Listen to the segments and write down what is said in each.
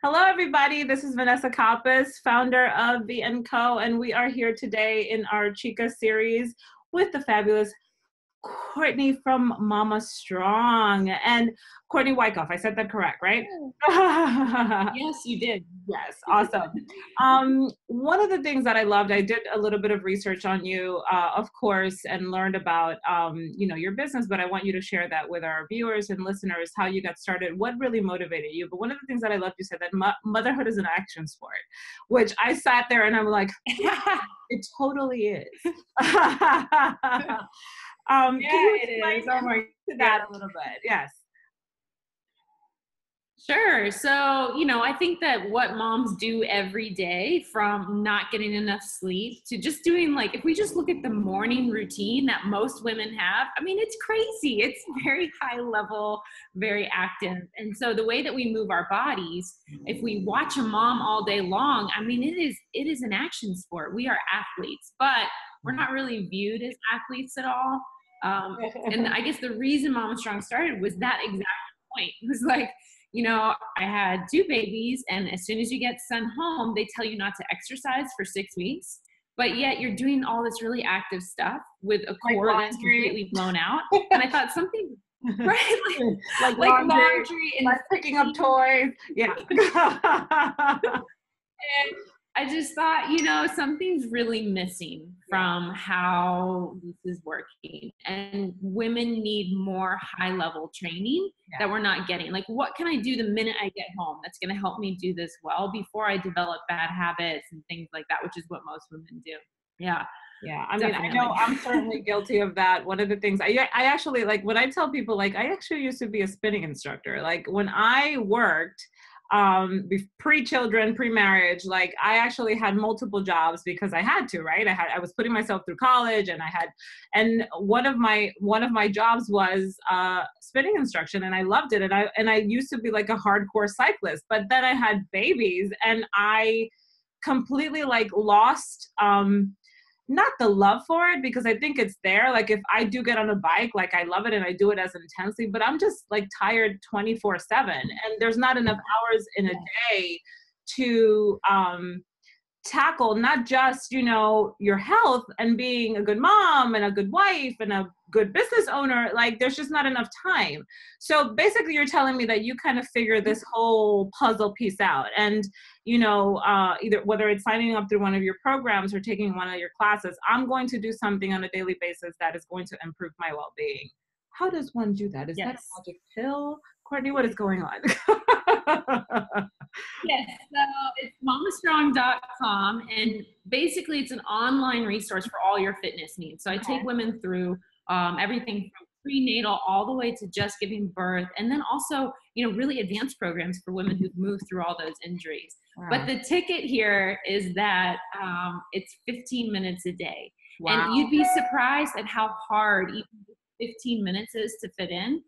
Hello, everybody. This is Vanessa Kappas, founder of The & Co, and we are here today in our Chica series with the fabulous Courtney from Momma Strong and Courtney Wyckoff. I said that correct, right? Yes, you did. Yes, awesome. One of the things that I loved, I did a little bit of research on you, of course, and learned about, your business, but I want you to share that with our viewers and listeners, how you got started, what really motivated you. But one of the things that I loved, you said that motherhood is an action sport, which I sat there and I'm like, it totally is. Can you explain that a little bit? Yes. Sure. So, I think that what moms do every day, from not getting enough sleep to just doing, like, if we just look at the morning routine that most women have, I mean, it's crazy. It's very high level, very active. And so the way that we move our bodies, if we watch a mom all day long, I mean, it is an action sport. We are athletes, but we're not really viewed as athletes at all. And I guess the reason Momma Strong started was that exact point. It was like, I had 2 babies, and as soon as you get sent home, they tell you not to exercise for 6 weeks, but yet you're doing all this really active stuff with a core that's completely blown out. And I thought something, right? Like laundry and like picking up toys. Yeah. And I just thought, something's really missing from how this is working. And women need more high level training that we're not getting. Like, what can I do the minute I get home that's going to help me do this well before I develop bad habits and things like that, which is what most women do. Yeah. Yeah, I mean, definitely. I know I'm certainly guilty of that. One of the things I actually, like, when I tell people, like, I actually used to be a spinning instructor. Like, when I worked, pre-children, pre-marriage, like, I actually had multiple jobs because I had to, right? I was putting myself through college, and one of my jobs was spinning instruction, and I loved it. And I used to be like a hardcore cyclist, but then I had babies, and I completely, like, lost, not the love for it, because I think it's there. Like, if I do get on a bike, like, I love it and I do it as intensely, but I'm just, like, tired 24/7, and there's not enough hours in a day to tackle not just, your health and being a good mom and a good wife and a good business owner. Like, there's just not enough time. So basically you're telling me that you kind of figure this whole puzzle piece out, and either whether it's signing up through one of your programs or taking one of your classes, I'm going to do something on a daily basis that is going to improve my well-being. How does one do that? Is that a magic pill? Courtney, what is going on? Yes, so it's mommastrong.com, and basically it's an online resource for all your fitness needs. So I take women through everything from prenatal all the way to just giving birth, and then also, really advanced programs for women who've moved through all those injuries. Wow. But the ticket here is that it's 15 minutes a day. Wow. And you'd be surprised at how hard even 15 minutes is to fit in.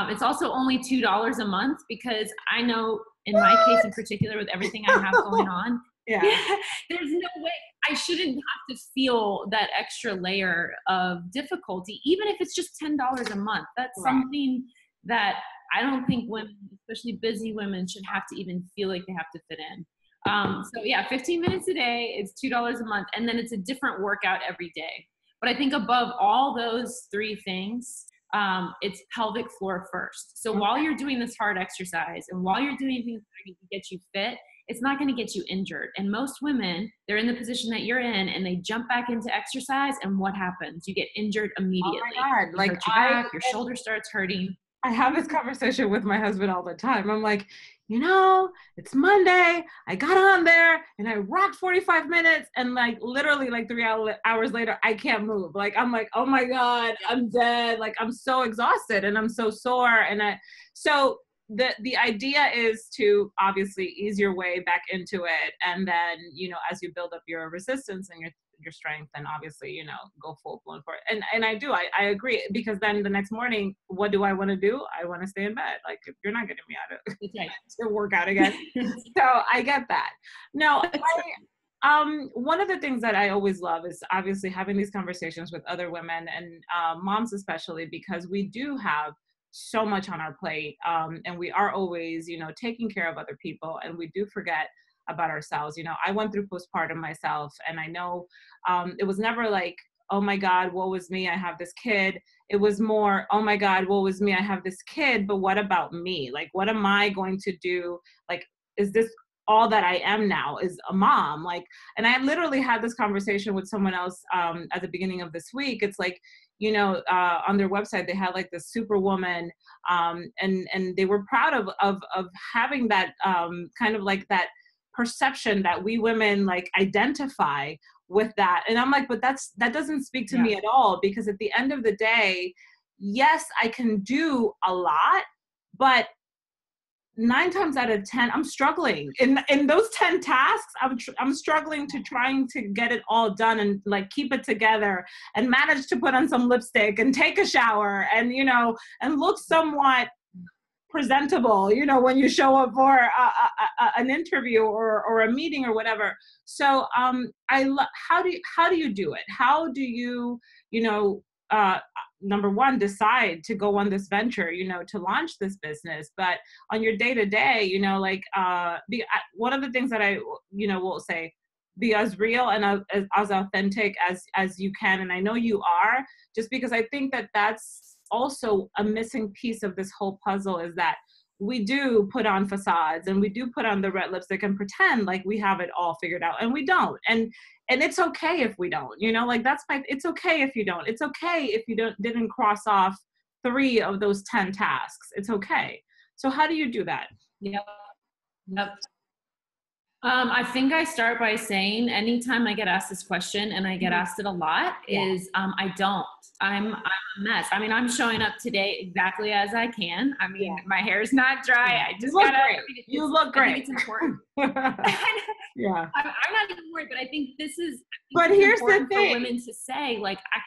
It's also only $2 a month, because I know in my case in particular, with everything I have going on, there's no way I shouldn't have to feel that extra layer of difficulty, even if it's just $10 a month. That's something that I don't think women, especially busy women, should have to even feel like they have to fit in. So yeah, 15 minutes a day, it's $2 a month, and then it's a different workout every day. But I think above all those 3 things, it's pelvic floor first. So while you're doing this hard exercise and while you're doing things that are going to get you fit, it's not going to get you injured. And most women, they're in the position that you're in, and they jump back into exercise, and what happens? You get injured immediately. Oh my God. Like, your back, your shoulder starts hurting. I have this conversation with my husband all the time. I'm like, it's Monday. I got on there and I rocked 45 minutes, and, like, literally, like, 3 hours later, I can't move. Like, I'm like, oh my God, I'm dead. Like, I'm so exhausted and I'm so sore. So the idea is to obviously ease your way back into it. And then, as you build up your resistance and your strength, and obviously, go full blown for it. And I agree, because then the next morning, what do I want to do? I want to stay in bed. Like, you're not getting me out of to work out again. So I get that. Now, one of the things that I always love is obviously having these conversations with other women and moms, especially because we do have so much on our plate. And we are always, you know, taking care of other people, and we do forget about ourselves. You know, I went through postpartum myself, and I know it was never like, oh my God, woe is me, I have this kid. It was more, oh my God, woe is me, I have this kid, but what about me? Like, what am I going to do? Like, is this all that I am now, is a mom? Like, and I literally had this conversation with someone else at the beginning of this week. It's like, you know, on their website, they had like this superwoman, and they were proud of having that kind of like that perception that we women like identify with that. And I'm like, but that doesn't speak to me at all, because at the end of the day, yes, I can do a lot, but 9 times out of 10, I'm struggling in those 10 tasks. I'm struggling to trying to get it all done and like keep it together and manage to put on some lipstick and take a shower and, you know, and look somewhat presentable, you know, when you show up for an interview or a meeting or whatever. So how do you do it? How do you, you know, number one, decide to go on this venture, you know, to launch this business, but on your day to day, you know, like one of the things that I, you know, will say, be as real and as authentic as you can. And I know you are, just because I think that that's also a missing piece of this whole puzzle, is that we do put on facades and we do put on the red lipstick and pretend like we have it all figured out, and we don't. And it's okay if we don't, you know, like it's okay if you don't. It's okay if you didn't cross off 3 of those 10 tasks. It's okay. So how do you do that? Yep. I think I start by saying, anytime I get asked this question, and I get asked it a lot, is I don't. I'm a mess. I mean, I'm showing up today exactly as I can. I mean, my hair is not dry. I just gotta. You look great. I think it's important. Yeah. I'm not even worried, but I think this is. But here's the thing: for women to say, like, I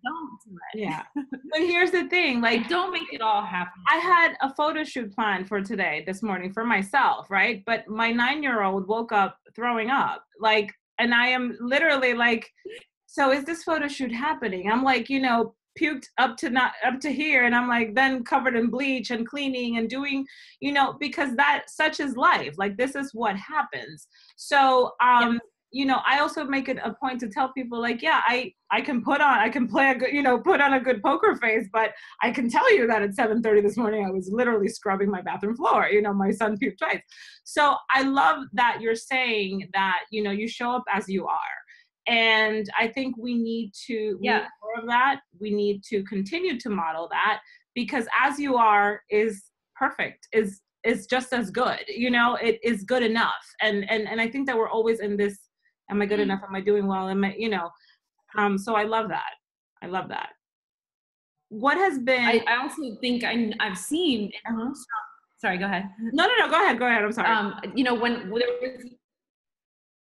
don't do it. Yeah. But here's the thing, like, don't make it all happen. I had a photo shoot planned for this morning for myself, right? But my 9-year-old woke up throwing up, like, and I am literally like, so is this photo shoot happening? I'm like, you know, puked up to here, and I'm like, then covered in bleach and cleaning and doing, you know, because such is life. Like, this is what happens. So, you know, I also make it a point to tell people, like, yeah, I can put on a good poker face, but I can tell you that at 7:30 this morning, I was literally scrubbing my bathroom floor. You know, my son puked twice. So I love that you're saying that, you know, you show up as you are. And I think we need to more of that. We need to continue to model that, because as you are is perfect, is just as good, you know, it is good enough. And I think that we're always in this, am I good enough? Am I doing well? Am I, you know, so I love that. I love that. What has been, I also think I've seen, sorry, go ahead. No, go ahead. I'm sorry. You know, when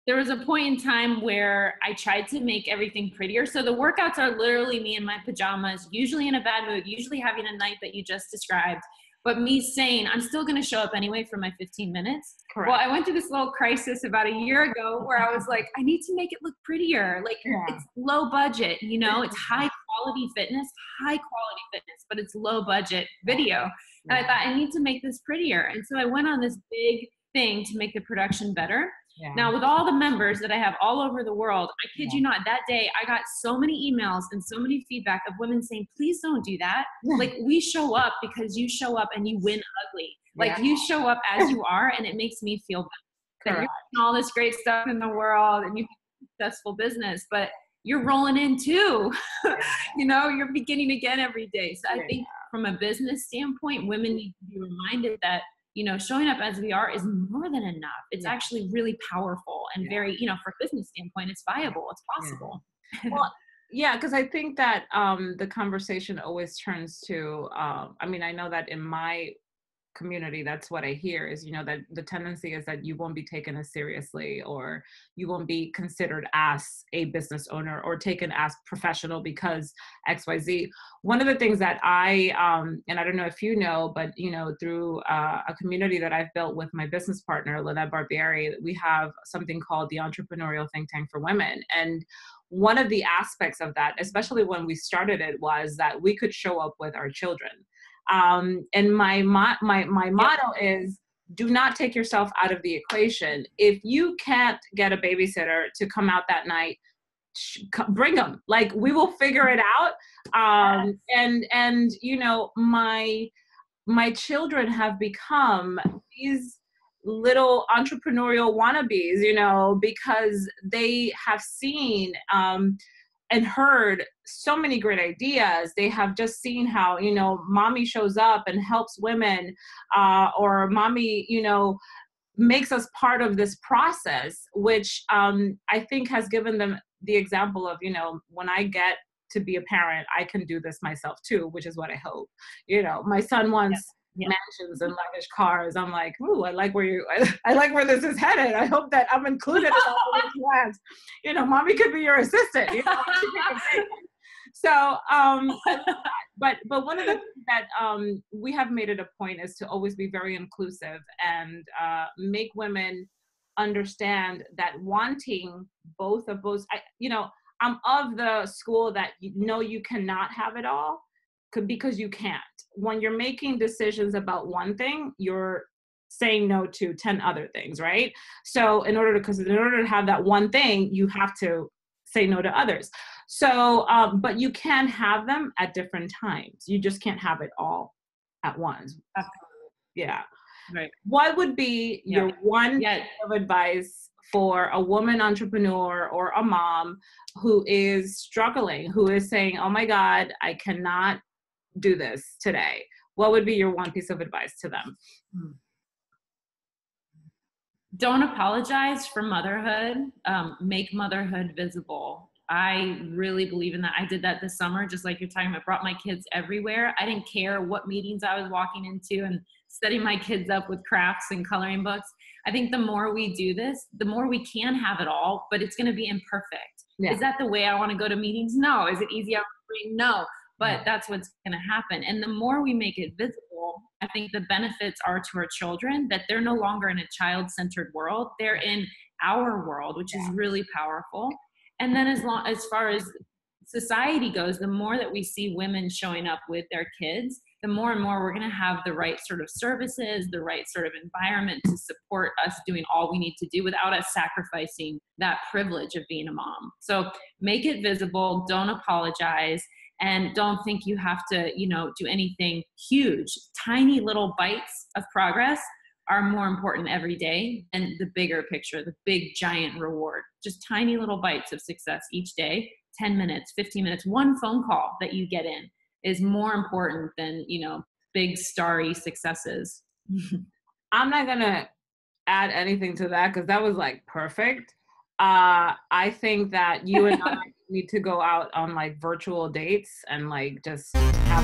there was a point in time where I tried to make everything prettier. So the workouts are literally me in my pajamas, usually in a bad mood, usually having a night that you just described, but me saying, I'm still going to show up anyway for my 15 minutes. Correct. Well, I went through this little crisis about a year ago where I was like, I need to make it look prettier. Like, it's low budget, you know, it's high quality fitness, but it's low budget video. And I thought, I need to make this prettier. And so I went on this big thing to make the production better. Yeah. Now, with all the members that I have all over the world, I kid you not, that day I got so many emails and so many feedback of women saying, please don't do that. Like, we show up because you show up and you win ugly. Like, you show up as you are, and it makes me feel better. That you're doing all this great stuff in the world and you have a successful business, but you're rolling in too. You know, you're beginning again every day. So I think from a business standpoint, women need to be reminded that, you know, showing up as we are is more than enough. It's actually really powerful and very, you know, for a business standpoint, it's viable, it's possible. Well, yeah, because I think that the conversation always turns to, I mean, I know that in my community, that's what I hear is, you know, that the tendency is that you won't be taken as seriously, or you won't be considered as a business owner or taken as professional because XYZ. One of the things that I, and I don't know if you know, but, you know, through a community that I've built with my business partner, Lynette Barbieri, we have something called the Entrepreneurial Think Tank for Women. And one of the aspects of that, especially when we started it, was that we could show up with our children. And my motto is, do not take yourself out of the equation. If you can't get a babysitter to come out that night, bring them. Like, we will figure it out. And you know, my children have become these little entrepreneurial wannabes, you know, because they have seen and heard so many great ideas. They have just seen how, you know, mommy shows up and helps women, or mommy, you know, makes us part of this process, which I think has given them the example of, you know, when I get to be a parent, I can do this myself too, which is what I hope. You know, my son wants mansions and lavish cars. I'm like, ooh, I like where this is headed. I hope that I'm included in all of these plans. You know, mommy could be your assistant. You know? So, but one of the things that we have made it a point is to always be very inclusive and make women understand that wanting both of those, you know, I'm of the school that, you know, you cannot have it all because you can't. When you're making decisions about one thing, you're saying no to 10 other things, right? So in order to have that one thing, you have to say no to others. So, but you can have them at different times. You just can't have it all at once. Absolutely. Yeah. Right. What would be your one piece of advice for a woman entrepreneur or a mom who is struggling, who is saying, oh my God, I cannot do this today? What would be your one piece of advice to them? Don't apologize for motherhood. Make motherhood visible. I really believe in that. I did that this summer, just like you're talking about. Brought my kids everywhere. I didn't care what meetings I was walking into and setting my kids up with crafts and coloring books. I think the more we do this, the more we can have it all, but it's going to be imperfect. Yeah. Is that the way I want to go to meetings? No. Is it easy? No. But that's what's going to happen. And the more we make it visible, I think the benefits are to our children that they're no longer in a child-centered world. They're in our world, which is really powerful. And then as far as society goes, the more that we see women showing up with their kids, the more and more we're going to have the right sort of services, the right sort of environment to support us doing all we need to do without us sacrificing that privilege of being a mom. So make it visible. Don't apologize. And don't think you have to, you know, do anything huge. Tiny little bites of progress are more important every day than the bigger picture, the big giant reward. Just tiny little bites of success each day, 10 minutes, 15 minutes, one phone call that you get in is more important than, you know, big starry successes. I'm not going to add anything to that because that was like perfect. I think that you and I need to go out on like virtual dates and like just have